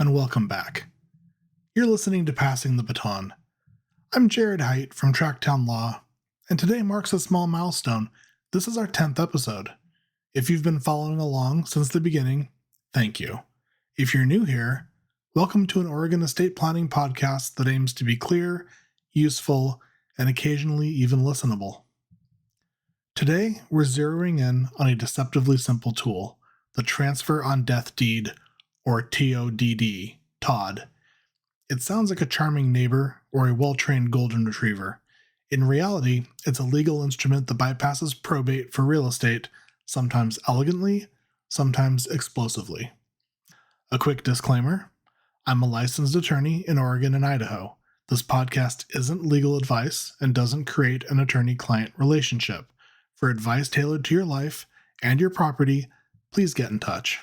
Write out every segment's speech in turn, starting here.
and welcome back. You're listening to Passing the Baton. I'm Jared Hight from Tracktown Law, and today marks a small milestone. This is our 10th episode. If you've been following along since the beginning, thank you. If you're new here, welcome to an Oregon estate planning podcast that aims to be clear, useful, and occasionally even listenable. Today, we're zeroing in on a deceptively simple tool, the Transfer on Death Deed, or TODD, TODD. It sounds like a charming neighbor or a well-trained golden retriever. In reality, it's a legal instrument that bypasses probate for real estate, sometimes elegantly, sometimes explosively. A quick disclaimer: I'm a licensed attorney in Oregon and Idaho. This podcast isn't legal advice and doesn't create an attorney-client relationship. For advice tailored to your life and your property, please get in touch.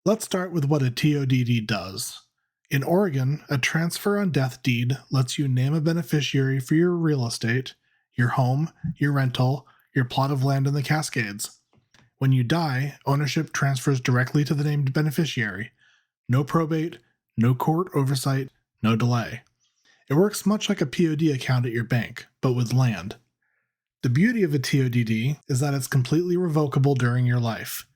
Let's start with what a TODD does. In Oregon, a transfer on death deed lets you name a beneficiary for your real estate, your home, your rental, your plot of land in the Cascades. When you die, ownership transfers directly to the named beneficiary. No probate, no court oversight, no delay. It works much like a POD account at your bank, but with land. The beauty of a TODD is that it's completely revocable during your life.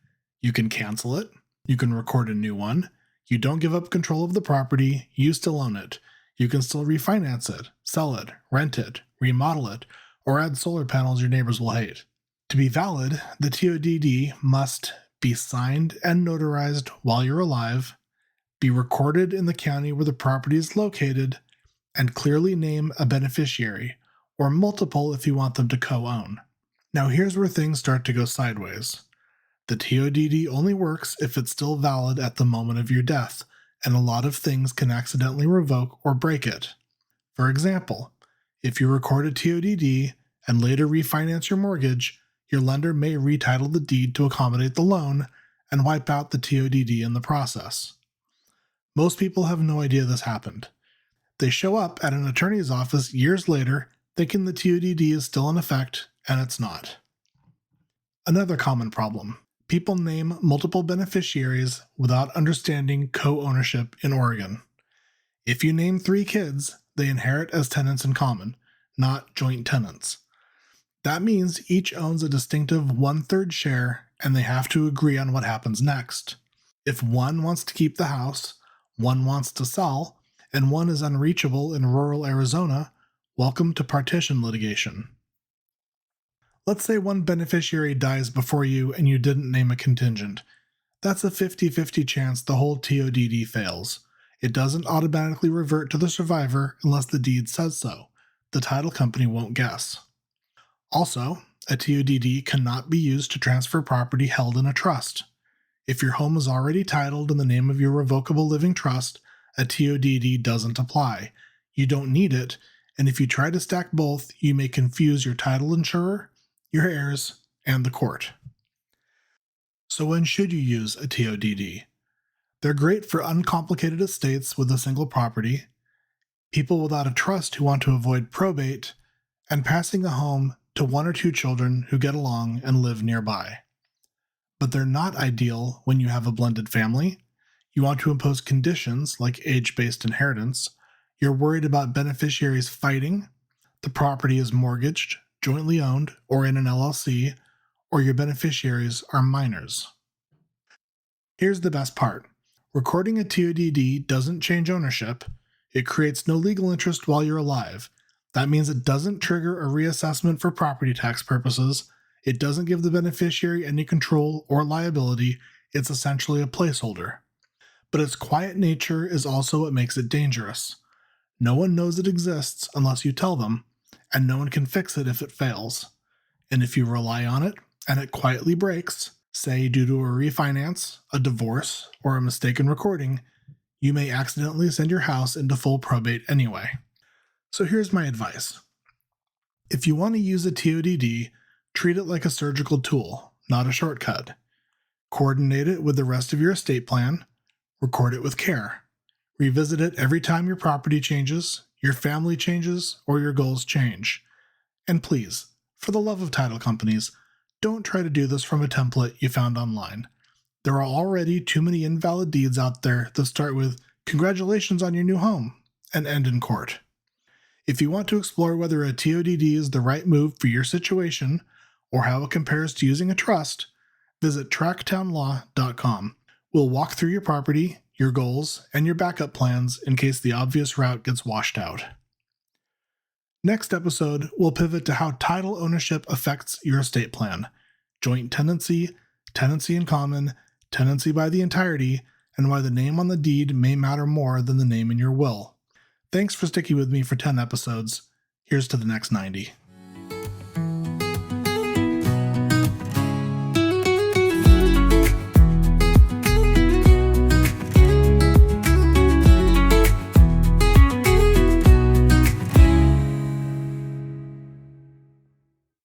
You can cancel it, you can record a new one, you don't give up control of the property, you still own it. You can still refinance it, sell it, rent it, remodel it, or add solar panels your neighbors will hate. To be valid, the TODD must be signed and notarized while you're alive, be recorded in the county where the property is located, and clearly name a beneficiary, or multiple if you want them to co-own. Now here's where things start to go sideways. The TODD only works if it's still valid at the moment of your death, and a lot of things can accidentally revoke or break it. For example, if you record a TODD and later refinance your mortgage, your lender may retitle the deed to accommodate the loan and wipe out the TODD in the process. Most people have no idea this happened. They show up at an attorney's office years later thinking the TODD is still in effect, and it's not. Another common problem: people name multiple beneficiaries without understanding co-ownership in Oregon. If you name 3 kids, they inherit as tenants in common, not joint tenants. That means each owns a distinctive 1/3 share, and they have to agree on what happens next. If one wants to keep the house, one wants to sell, and one is unreachable in rural Arizona, welcome to partition litigation. Let's say one beneficiary dies before you and you didn't name a contingent. That's a 50-50 chance the whole TODD fails. It doesn't automatically revert to the survivor unless the deed says so. The title company won't guess. Also, a TODD cannot be used to transfer property held in a trust. If your home is already titled in the name of your revocable living trust, a TODD doesn't apply. You don't need it, and if you try to stack both, you may confuse your title insurer, your heirs, and the court. So when should you use a TODD? They're great for uncomplicated estates with a single property, people without a trust who want to avoid probate, and passing a home to 1 or 2 children who get along and live nearby. But they're not ideal when you have a blended family, you want to impose conditions like age-based inheritance, you're worried about beneficiaries fighting, the property is mortgaged, jointly owned, or in an LLC, or your beneficiaries are minors. Here's the best part. Recording a TODD doesn't change ownership. It creates no legal interest while you're alive. That means it doesn't trigger a reassessment for property tax purposes. It doesn't give the beneficiary any control or liability. It's essentially a placeholder. But its quiet nature is also what makes it dangerous. No one knows it exists unless you tell them, and no one can fix it if it fails. And if you rely on it, and it quietly breaks, say due to a refinance, a divorce, or a mistaken recording, you may accidentally send your house into full probate anyway. So here's my advice. If you want to use a TODD, treat it like a surgical tool, not a shortcut. Coordinate it with the rest of your estate plan, record it with care. Revisit it every time your property changes, your family changes, or your goals change. And please, for the love of title companies, don't try to do this from a template you found online. There are already too many invalid deeds out there that start with "Congratulations on your new home" and end in court. If you want to explore whether a TODD is the right move for your situation or how it compares to using a trust, visit tracktownlaw.com. We'll walk through your property, your goals, and your backup plans in case the obvious route gets washed out. Next episode, we'll pivot to how title ownership affects your estate plan, joint tenancy, tenancy in common, tenancy by the entirety, and why the name on the deed may matter more than the name in your will. Thanks for sticking with me for 10 episodes. Here's to the next 90.